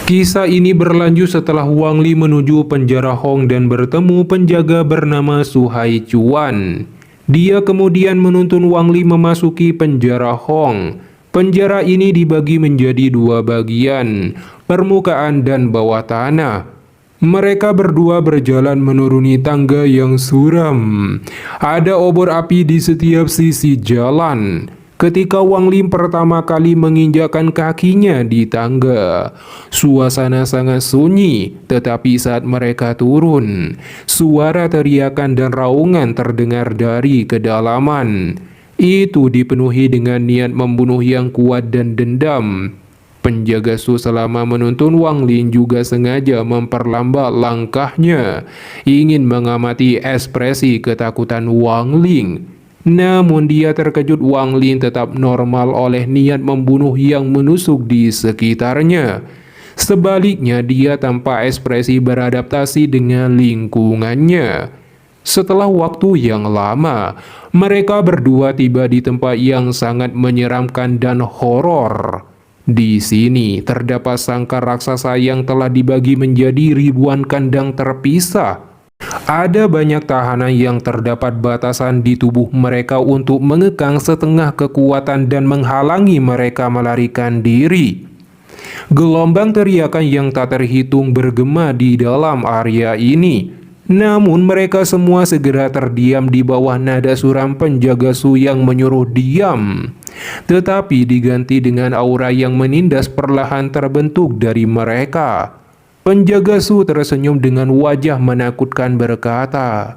Kisah ini berlanjut setelah Wang Li menuju penjara Hong dan bertemu penjaga bernama Su Hai Chuan. Dia kemudian menuntun Wang Li memasuki penjara Hong. Penjara ini dibagi menjadi dua bagian, permukaan dan bawah tanah. Mereka berdua berjalan menuruni tangga yang suram. Ada obor api di setiap sisi jalan. Ketika Wang Li pertama kali menginjakkan kakinya di tangga, suasana sangat sunyi, tetapi saat mereka turun, suara teriakan dan raungan terdengar dari kedalaman. Itu dipenuhi dengan niat membunuh yang kuat dan dendam. Penjaga Su selama menuntun Wang Li juga sengaja memperlambat langkahnya, ingin mengamati ekspresi ketakutan Wang Li. Namun dia terkejut Wang Li tetap normal oleh niat membunuh yang menusuk di sekitarnya. Sebaliknya dia tanpa ekspresi beradaptasi dengan lingkungannya. Setelah waktu yang lama, mereka berdua tiba di tempat yang sangat menyeramkan dan horor. Di sini terdapat sangkar raksasa yang telah dibagi menjadi ribuan kandang terpisah. Ada banyak tahanan yang terdapat batasan di tubuh mereka untuk mengekang setengah kekuatan dan menghalangi mereka melarikan diri. Gelombang teriakan yang tak terhitung bergema di dalam area ini. Namun mereka semua segera terdiam di bawah nada suram penjaga Su yang menyuruh diam. Tetapi diganti dengan aura yang menindas perlahan terbentuk dari mereka. Penjaga Su tersenyum dengan wajah menakutkan berkata,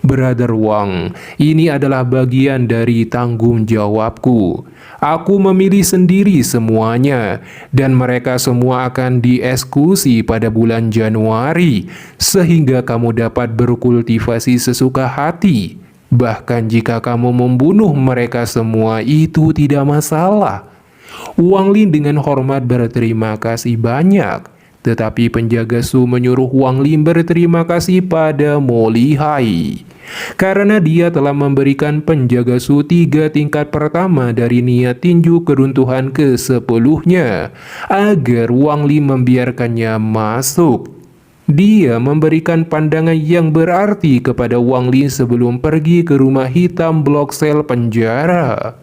"Brother Wang, ini adalah bagian dari tanggung jawabku. Aku memilih sendiri semuanya, dan mereka semua akan dieksekusi pada bulan Januari, sehingga kamu dapat berkultivasi sesuka hati. Bahkan jika kamu membunuh mereka semua, itu tidak masalah." Wang Li dengan hormat berterima kasih banyak. Tetapi penjaga Su menyuruh Wang Li berterima kasih pada Mo Lihai, karena dia telah memberikan penjaga Su 3 tingkat pertama dari niat tinju keruntuhan ke-10-nya, agar Wang Li membiarkannya masuk. Dia memberikan pandangan yang berarti kepada Wang Li sebelum pergi ke rumah hitam blok sel penjara.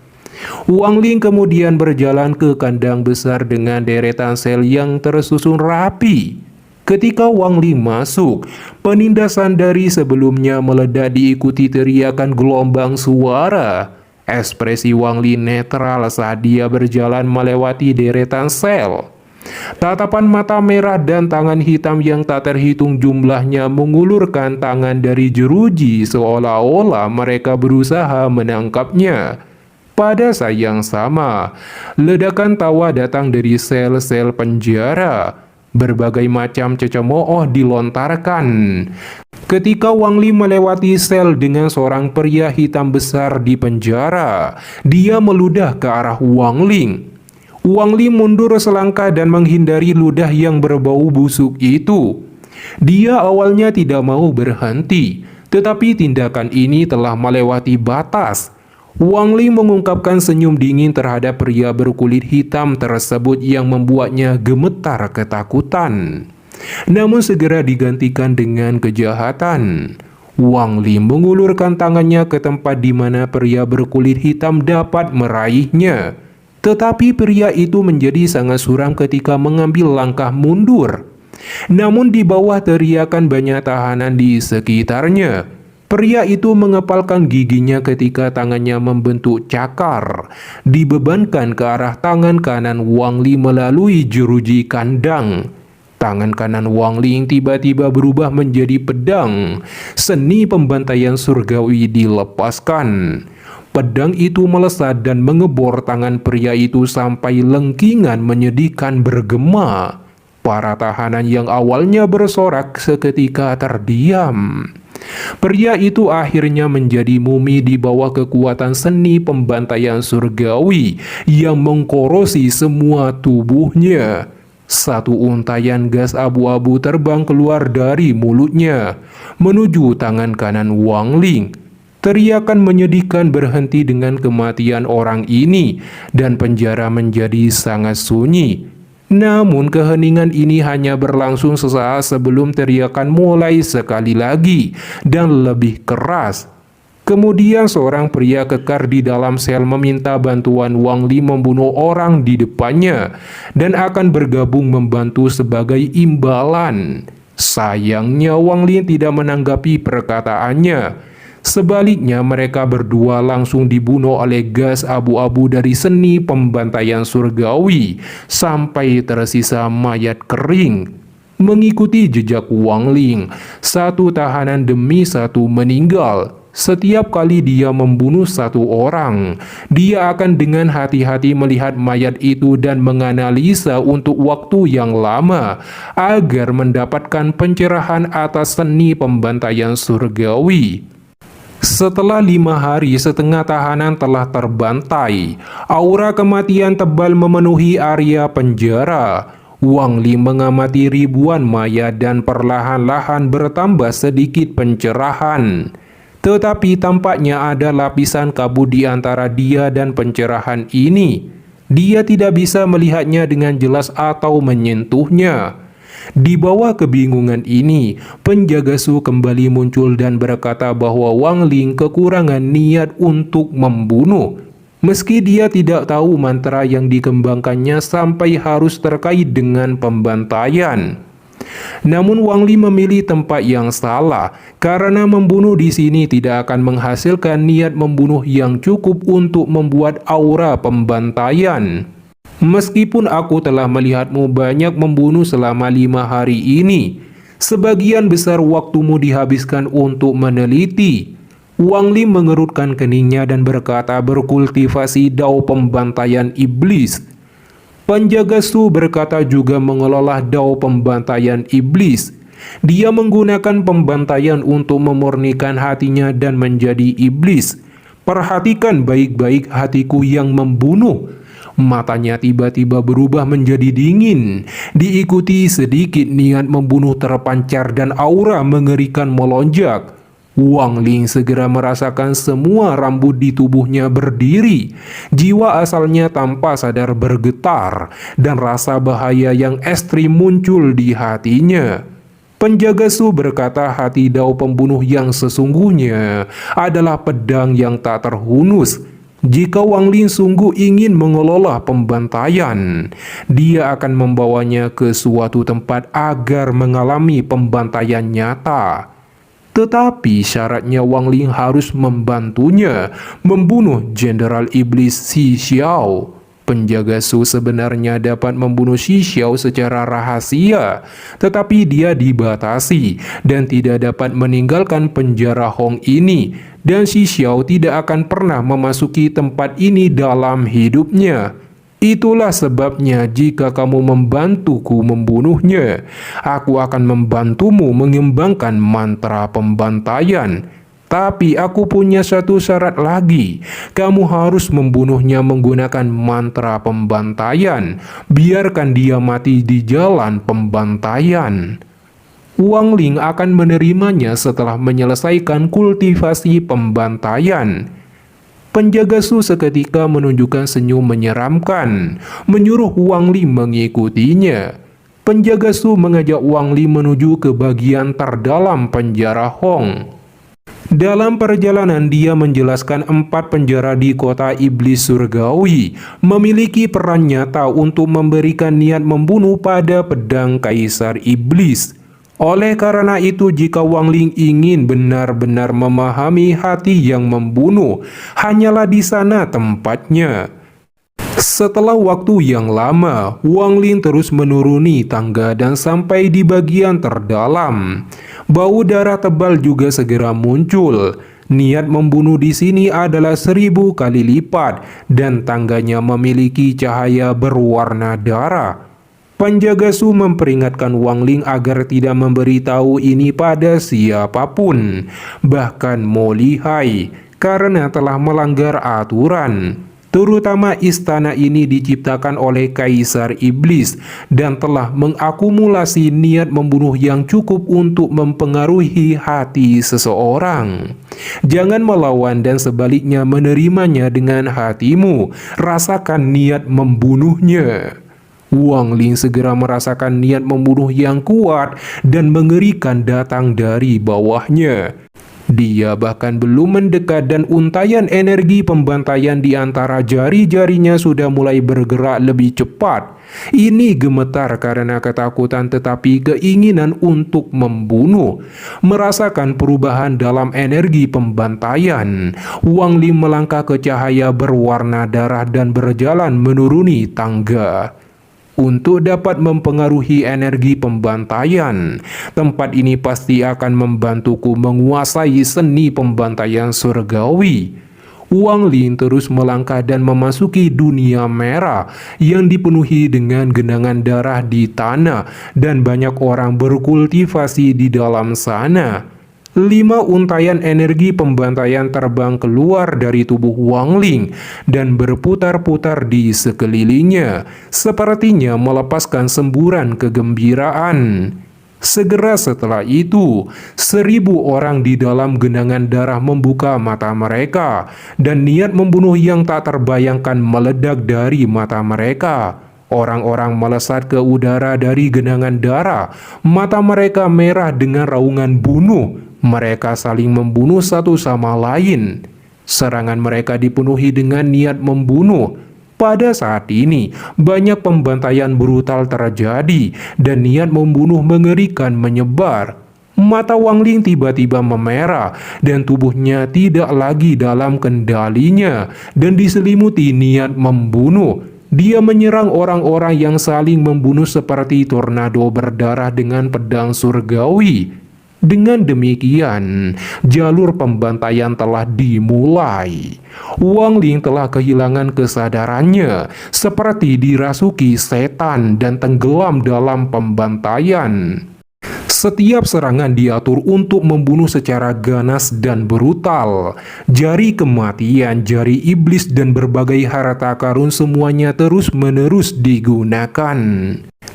Wang Li kemudian berjalan ke kandang besar dengan deretan sel yang tersusun rapi. Ketika Wang Li masuk, penindasan dari sebelumnya meledak diikuti teriakan gelombang suara. Ekspresi Wang Li netral saat dia berjalan melewati deretan sel. Tatapan mata merah dan tangan hitam yang tak terhitung jumlahnya mengulurkan tangan dari jeruji seolah-olah mereka berusaha menangkapnya. Pada saat yang sama, ledakan tawa datang dari sel-sel penjara. Berbagai macam cecemooh dilontarkan. Ketika Wang Li melewati sel dengan seorang pria hitam besar di penjara, dia meludah ke arah Wang Li. Wang Li mundur selangkah dan menghindari ludah yang berbau busuk itu. Dia awalnya tidak mau berhenti, tetapi tindakan ini telah melewati batas. Wang Li mengungkapkan senyum dingin terhadap pria berkulit hitam tersebut yang membuatnya gemetar ketakutan. Namun segera digantikan dengan kejahatan. Wang Li mengulurkan tangannya ke tempat di mana pria berkulit hitam dapat meraihnya. Tetapi pria itu menjadi sangat suram ketika mengambil langkah mundur. Namun di bawah teriakan banyak tahanan di sekitarnya, pria itu mengepalkan giginya ketika tangannya membentuk cakar, dibebankan ke arah tangan kanan Wang Li melalui jeruji kandang. Tangan kanan Wang Li tiba-tiba berubah menjadi pedang. Seni pembantaian surgawi dilepaskan. Pedang itu melesat dan mengebor tangan pria itu sampai lengkingan menyedihkan bergema. Para tahanan yang awalnya bersorak seketika terdiam. Pria itu akhirnya menjadi mumi di bawah kekuatan seni pembantaian surgawi yang mengkorosi semua tubuhnya. Satu untayan gas abu-abu terbang keluar dari mulutnya, menuju tangan kanan Wang Li. Teriakan menyedihkan berhenti dengan kematian orang ini, dan penjara menjadi sangat sunyi. Namun keheningan ini hanya berlangsung sesaat sebelum teriakan mulai sekali lagi dan lebih keras. Kemudian seorang pria kekar di dalam sel meminta bantuan Wang Li membunuh orang di depannya dan akan bergabung membantu sebagai imbalan. Sayangnya Wang Li tidak menanggapi perkataannya. Sebaliknya mereka berdua langsung dibunuh oleh gas abu-abu dari seni pembantaian surgawi sampai tersisa mayat kering. Mengikuti jejak Wang Ling, satu tahanan demi satu meninggal. Setiap kali dia membunuh satu orang, dia akan dengan hati-hati melihat mayat itu dan menganalisa untuk waktu yang lama agar mendapatkan pencerahan atas seni pembantaian surgawi. Setelah 5 hari setengah tahanan telah terbantai, aura kematian tebal memenuhi area penjara. Wang Li mengamati ribuan mayat dan perlahan-lahan bertambah sedikit pencerahan. Tetapi tampaknya ada lapisan kabut di antara dia dan pencerahan ini. Dia tidak bisa melihatnya dengan jelas atau menyentuhnya. Di bawah kebingungan ini, penjaga Su kembali muncul dan berkata bahwa Wang Ling kekurangan niat untuk membunuh. Meski dia tidak tahu mantra yang dikembangkannya sampai harus terkait dengan pembantaian. Namun Wang Li memilih tempat yang salah karena membunuh di sini tidak akan menghasilkan niat membunuh yang cukup untuk membuat aura pembantaian. Meskipun aku telah melihatmu banyak membunuh selama 5 hari ini, sebagian besar waktumu dihabiskan untuk meneliti. Wang Li mengerutkan keningnya dan berkata berkultivasi dao pembantaian iblis. Penjaga Su berkata juga mengelola dao pembantaian iblis. Dia menggunakan pembantaian untuk memurnikan hatinya dan menjadi iblis. Perhatikan baik-baik hatiku yang membunuh. Matanya tiba-tiba berubah menjadi dingin. Diikuti sedikit niat membunuh terpancar dan aura mengerikan melonjak. Wang Ling segera merasakan semua rambut di tubuhnya berdiri. Jiwa asalnya tanpa sadar bergetar dan rasa bahaya yang ekstrim muncul di hatinya. Penjaga Su berkata hati dao pembunuh yang sesungguhnya adalah pedang yang tak terhunus. Jika Wang Ling sungguh ingin mengelola pembantaian, dia akan membawanya ke suatu tempat agar mengalami pembantaian nyata. Tetapi syaratnya Wang Ling harus membantunya membunuh Jenderal Iblis Xi Xiao. Penjaga Su sebenarnya dapat membunuh Xi Xiao secara rahasia, tetapi dia dibatasi dan tidak dapat meninggalkan penjara Hong ini, dan Xi Xiao tidak akan pernah memasuki tempat ini dalam hidupnya. Itulah sebabnya jika kamu membantuku membunuhnya, aku akan membantumu mengembangkan mantra pembantaian. Tapi aku punya satu syarat lagi. Kamu harus membunuhnya menggunakan mantra pembantaian. Biarkan dia mati di jalan pembantaian. Wang Ling akan menerimanya setelah menyelesaikan kultivasi pembantaian. Penjaga Su seketika menunjukkan senyum menyeramkan, menyuruh Wang Li mengikutinya. Penjaga Su mengajak Wang Li menuju ke bagian terdalam penjara Hong. Dalam perjalanan dia menjelaskan 4 penjara di kota iblis surgawi memiliki peran nyata untuk memberikan niat membunuh pada pedang kaisar iblis. Oleh karena itu, jika Wang Ling ingin benar-benar memahami hati yang membunuh, hanyalah di sana tempatnya. Setelah waktu yang lama, Wang Ling terus menuruni tangga dan sampai di bagian terdalam. Bau darah tebal juga segera muncul. Niat membunuh di sini adalah 1000 kali lipat dan tangganya memiliki cahaya berwarna darah. Penjaga Su memperingatkan Wang Ling agar tidak memberitahu ini pada siapapun, bahkan Mo Lihai, karena telah melanggar aturan. Terutama istana ini diciptakan oleh Kaisar Iblis dan telah mengakumulasi niat membunuh yang cukup untuk mempengaruhi hati seseorang. Jangan melawan dan sebaliknya menerimanya dengan hatimu. Rasakan niat membunuhnya. Wang Ling segera merasakan niat membunuh yang kuat dan mengerikan datang dari bawahnya. Dia bahkan belum mendekat dan untayan energi pembantaian di antara jari-jarinya sudah mulai bergerak lebih cepat. Ini gemetar karena ketakutan tetapi keinginan untuk membunuh. Merasakan perubahan dalam energi pembantaian, Wang Ling melangkah ke cahaya berwarna darah dan berjalan menuruni tangga. Untuk dapat mempengaruhi energi pembantaian, tempat ini pasti akan membantuku menguasai seni pembantaian surgawi. Wang Ling terus melangkah dan memasuki dunia merah yang dipenuhi dengan genangan darah di tanah dan banyak orang berkultivasi di dalam sana. 5 untayan energi pembantaian terbang keluar dari tubuh Wang Ling dan berputar-putar di sekelilingnya, sepertinya melepaskan semburan kegembiraan. Segera setelah itu, 1000 orang di dalam genangan darah membuka mata mereka, dan niat membunuh yang tak terbayangkan meledak dari mata mereka. Orang-orang melesat ke udara dari genangan darah, mata mereka merah dengan raungan bunuh. Mereka saling membunuh satu sama lain. Serangan mereka dipenuhi dengan niat membunuh. Pada saat ini, banyak pembantaian brutal terjadi dan niat membunuh mengerikan menyebar. Mata Wang Ling tiba-tiba memerah dan tubuhnya tidak lagi dalam kendalinya dan diselimuti niat membunuh. Dia menyerang orang-orang yang saling membunuh seperti tornado berdarah dengan pedang surgawi. Dengan demikian, jalur pembantaian telah dimulai. Wang Ling telah kehilangan kesadarannya, seperti dirasuki setan dan tenggelam dalam pembantaian. Setiap serangan diatur untuk membunuh secara ganas dan brutal. Jari kematian, jari iblis, dan berbagai harta karun semuanya terus-menerus digunakan.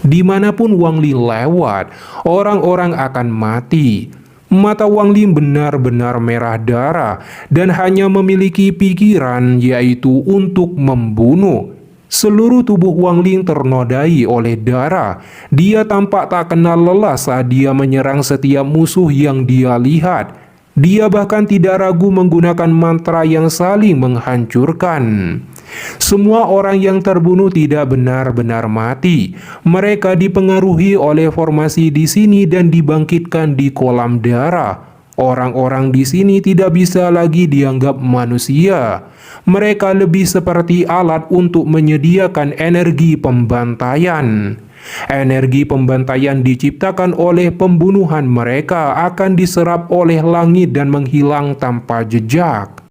Dimanapun Wang Ling lewat, orang-orang akan mati. Mata Wang Ling benar-benar merah darah dan hanya memiliki pikiran, yaitu untuk membunuh. Seluruh tubuh Wang Ling ternodai oleh darah. Dia tampak tak kenal lelah saat dia menyerang setiap musuh yang dia lihat. Dia bahkan tidak ragu menggunakan mantra yang saling menghancurkan. Semua orang yang terbunuh tidak benar-benar mati. Mereka dipengaruhi oleh formasi di sini dan dibangkitkan di kolam darah. Orang-orang di sini tidak bisa lagi dianggap manusia. Mereka lebih seperti alat untuk menyediakan energi pembantaian. Energi pembantaian diciptakan oleh pembunuhan mereka akan diserap oleh langit dan menghilang tanpa jejak.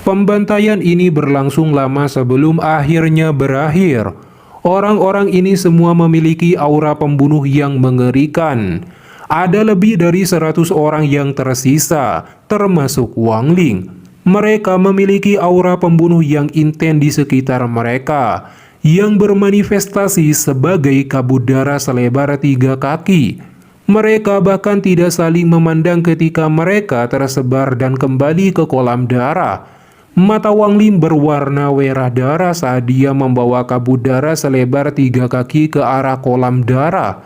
Pembantaian ini berlangsung lama sebelum akhirnya berakhir. Orang-orang ini semua memiliki aura pembunuh yang mengerikan. Ada lebih dari 100 orang yang tersisa, termasuk Wang Ling. Mereka memiliki aura pembunuh yang intens di sekitar mereka, yang bermanifestasi sebagai kabut darah selebar 3 kaki. Mereka bahkan tidak saling memandang ketika mereka tersebar dan kembali ke kolam darah. Mata Wang Ling berwarna merah darah saat dia membawa kabut darah selebar 3 kaki ke arah kolam darah.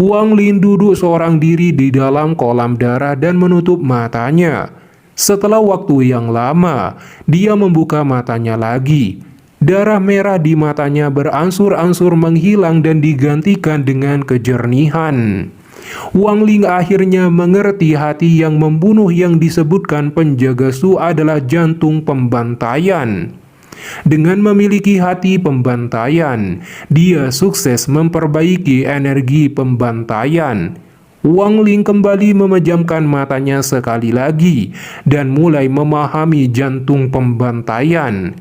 Wang Ling duduk seorang diri di dalam kolam darah dan menutup matanya. Setelah waktu yang lama, dia membuka matanya lagi. Darah merah di matanya beransur-ansur menghilang dan digantikan dengan kejernihan. Wang Ling akhirnya mengerti hati yang membunuh yang disebutkan penjaga Su adalah jantung pembantaian. Dengan memiliki hati pembantaian, dia sukses memperbaiki energi pembantaian. Wang Ling kembali memejamkan matanya sekali lagi dan mulai memahami jantung pembantaian.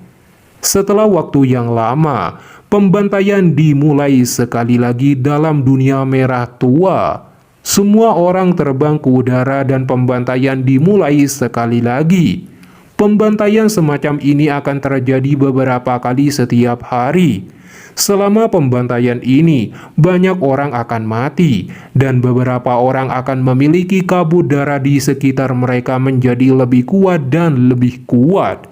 Setelah waktu yang lama, pembantaian dimulai sekali lagi dalam dunia merah tua. Semua orang terbang ke udara dan pembantaian dimulai sekali lagi. Pembantaian semacam ini akan terjadi beberapa kali setiap hari. Selama pembantaian ini, banyak orang akan mati, dan beberapa orang akan memiliki kabut darah di sekitar mereka menjadi lebih kuat dan lebih kuat.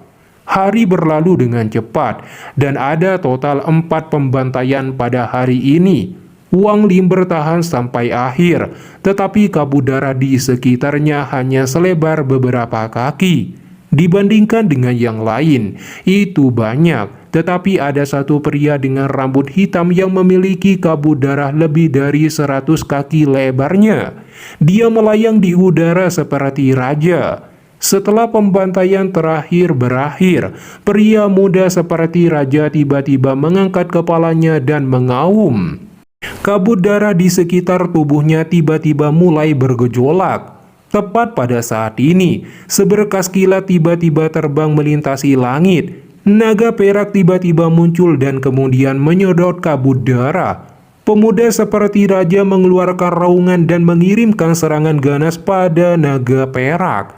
Hari berlalu dengan cepat, dan ada total 4 pembantaian pada hari ini. Wang Ling bertahan sampai akhir, tetapi kabut darah di sekitarnya hanya selebar beberapa kaki. Dibandingkan dengan yang lain, itu banyak, tetapi ada satu pria dengan rambut hitam yang memiliki kabut darah lebih dari 100 kaki lebarnya. Dia melayang di udara seperti raja. Setelah pembantaian terakhir berakhir, pria muda seperti raja tiba-tiba mengangkat kepalanya dan mengaum. Kabut darah di sekitar tubuhnya tiba-tiba mulai bergejolak. Tepat pada saat ini, seberkas kilat tiba-tiba terbang melintasi langit. Naga perak tiba-tiba muncul dan kemudian menyedot kabut darah. Pemuda seperti raja mengeluarkan raungan dan mengirimkan serangan ganas pada naga perak.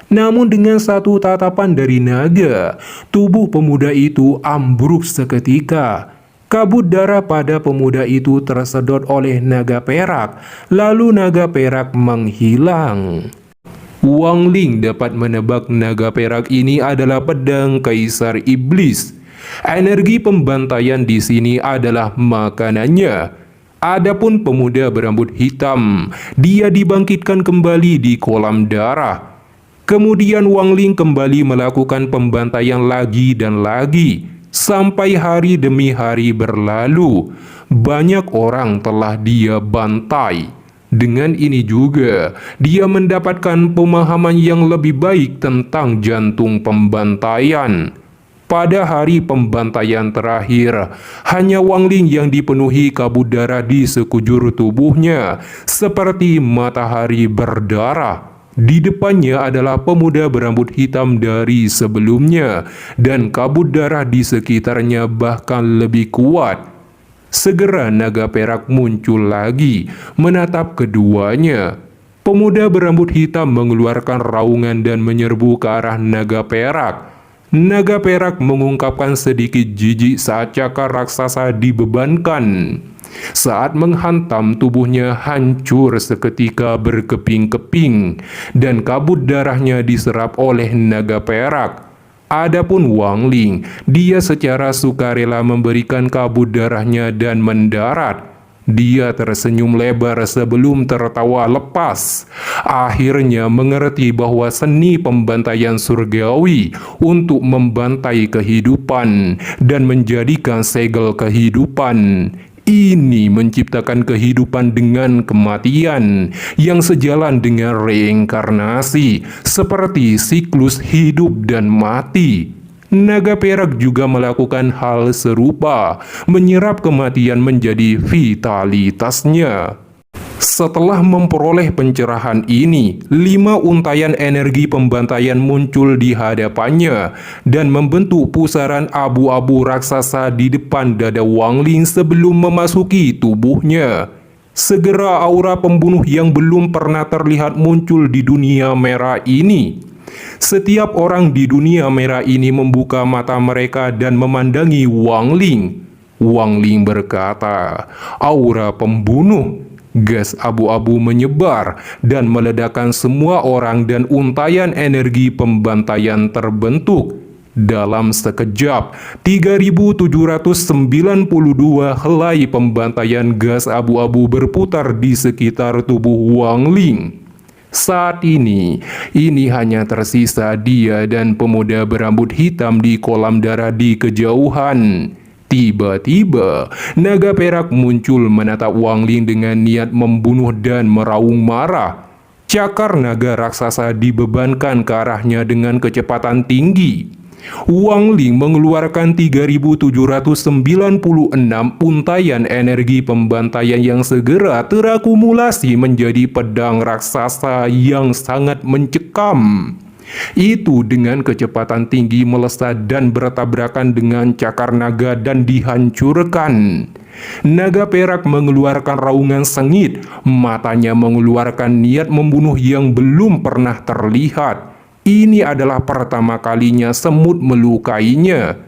Namun dengan satu tatapan dari naga, tubuh pemuda itu ambruk seketika. Kabut darah pada pemuda itu tersedot oleh naga perak, lalu naga perak menghilang. Wang Ling dapat menebak naga perak ini adalah pedang Kaisar Iblis. Energi pembantaian di sini adalah makanannya. Adapun pemuda berambut hitam, dia dibangkitkan kembali di kolam darah. Kemudian Wang Ling kembali melakukan pembantaian lagi dan lagi, sampai hari demi hari berlalu. Banyak orang telah dia bantai. Dengan ini juga, dia mendapatkan pemahaman yang lebih baik tentang jantung pembantaian. Pada hari pembantaian terakhir, hanya Wang Ling yang dipenuhi kabut darah di sekujur tubuhnya, seperti matahari berdarah. Di depannya adalah pemuda berambut hitam dari sebelumnya, dan kabut darah di sekitarnya bahkan lebih kuat. Segera naga perak muncul lagi, menatap keduanya. Pemuda berambut hitam mengeluarkan raungan dan menyerbu ke arah naga perak. Naga perak mengungkapkan sedikit jijik saat cakar raksasa dibebankan. Saat menghantam, tubuhnya hancur seketika berkeping-keping dan kabut darahnya diserap oleh naga perak. Adapun Wang Ling, dia secara sukarela memberikan kabut darahnya dan mendarat. Dia tersenyum lebar sebelum tertawa lepas. Akhirnya mengerti bahwa seni pembantaian surgawi untuk membantai kehidupan dan menjadikan segel kehidupan ini menciptakan kehidupan dengan kematian yang sejalan dengan reinkarnasi, seperti siklus hidup dan mati. Naga perak juga melakukan hal serupa, menyerap kematian menjadi vitalitasnya. Setelah memperoleh pencerahan ini, 5 untayan energi pembantaian muncul di hadapannya dan membentuk pusaran abu-abu raksasa di depan dada Wang Ling sebelum memasuki tubuhnya. Segera aura pembunuh yang belum pernah terlihat muncul di dunia merah ini. Setiap orang di dunia merah ini membuka mata mereka dan memandangi Wang Ling. Wang Ling berkata, "Aura pembunuh." Gas abu-abu menyebar dan meledakkan semua orang dan untayan energi pembantaian terbentuk. Dalam sekejap, 3.792 helai pembantaian gas abu-abu berputar di sekitar tubuh Wang Ling. Saat ini hanya tersisa dia dan pemuda berambut hitam di kolam darah di kejauhan. Tiba-tiba, naga perak muncul menatap Wang Ling dengan niat membunuh dan meraung marah. Cakar naga raksasa dibebankan ke arahnya dengan kecepatan tinggi. Wang Ling mengeluarkan 3.796 untayan energi pembantaian yang segera terakumulasi menjadi pedang raksasa yang sangat mencekam. Itu dengan kecepatan tinggi melesat dan bertabrakan dengan cakar naga dan dihancurkan. Naga perak mengeluarkan raungan sengit, matanya mengeluarkan niat membunuh yang belum pernah terlihat. Ini adalah pertama kalinya semut melukainya.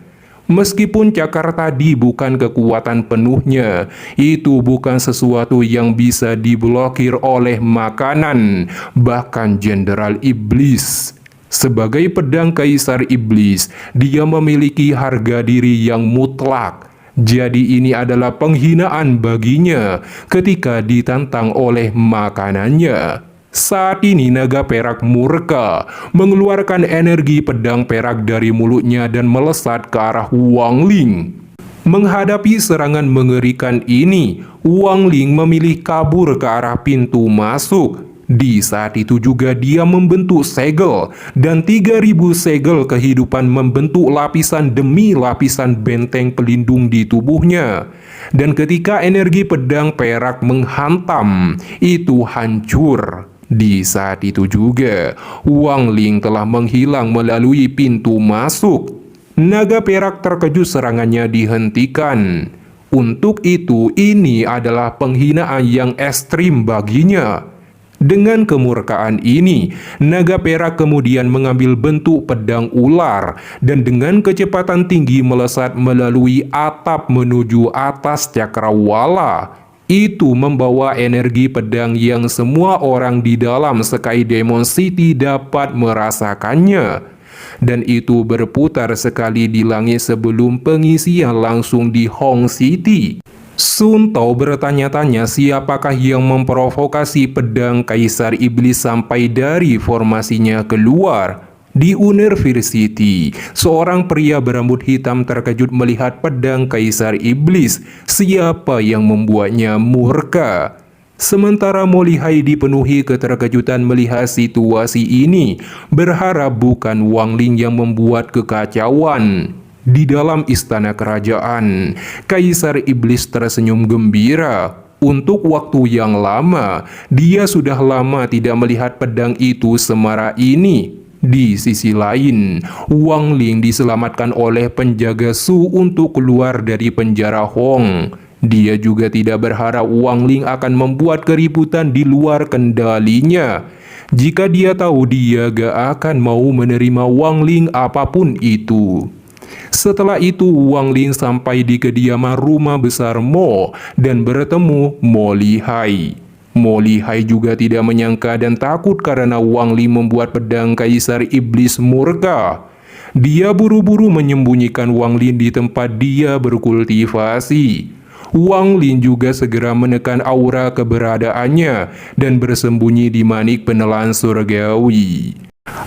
Meskipun cakar tadi bukan kekuatan penuhnya, itu bukan sesuatu yang bisa diblokir oleh makanan, bahkan Jenderal Iblis. Sebagai pedang Kaisar Iblis, dia memiliki harga diri yang mutlak. Jadi ini adalah penghinaan baginya ketika ditantang oleh makanannya. Saat ini naga perak murka, mengeluarkan energi pedang perak dari mulutnya dan melesat ke arah Wang Ling. Menghadapi serangan mengerikan ini, Wang Ling memilih kabur ke arah pintu masuk. Di saat itu juga dia membentuk segel, dan 3.000 segel kehidupan membentuk lapisan demi lapisan benteng pelindung di tubuhnya. Dan ketika energi pedang perak menghantam, itu hancur. Di saat itu juga, Wang Ling telah menghilang melalui pintu masuk. Naga perak terkejut serangannya dihentikan. Untuk itu, ini adalah penghinaan yang ekstrim baginya. Dengan kemurkaan ini, naga perak kemudian mengambil bentuk pedang ular dan dengan kecepatan tinggi melesat melalui atap menuju atas cakrawala. Itu membawa energi pedang yang semua orang di dalam Sky Demon City dapat merasakannya. Dan itu berputar sekali di langit sebelum pengisian langsung di Hong City. Sun Tao bertanya-tanya siapakah yang memprovokasi pedang Kaisar Iblis sampai dari formasinya keluar. Di University, seorang pria berambut hitam terkejut melihat pedang Kaisar Iblis. Siapa yang membuatnya murka? Sementara Molly Hai dipenuhi keterkejutan melihat situasi ini, berharap bukan Wang Ling yang membuat kekacauan. Di dalam istana kerajaan, Kaisar Iblis tersenyum gembira. Untuk waktu yang lama, dia sudah lama tidak melihat pedang itu semarak ini. Di sisi lain, Wang Ling diselamatkan oleh penjaga Su untuk keluar dari penjara Hong. Dia juga tidak berharap Wang Ling akan membuat keributan di luar kendalinya. Jika dia tahu, dia gak akan mau menerima Wang Ling apapun itu. Setelah itu, Wang Ling sampai di kediaman rumah besar Mo dan bertemu Molly Hai. Molly Hai juga tidak menyangka dan takut karena Wang Ling membuat pedang Kaisar Iblis murka. Dia buru-buru menyembunyikan Wang Ling di tempat dia berkultivasi. Wang Ling juga segera menekan aura keberadaannya dan bersembunyi di manik penelan surgawi.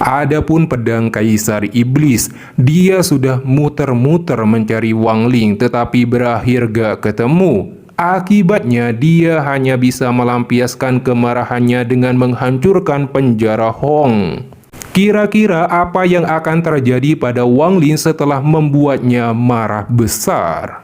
Adapun pedang Kaisar Iblis, dia sudah muter-muter mencari Wang Ling tetapi berakhir gak ketemu. Akibatnya dia hanya bisa melampiaskan kemarahannya dengan menghancurkan penjara Hong. Kira-kira apa yang akan terjadi pada Wang Ling setelah membuatnya marah besar?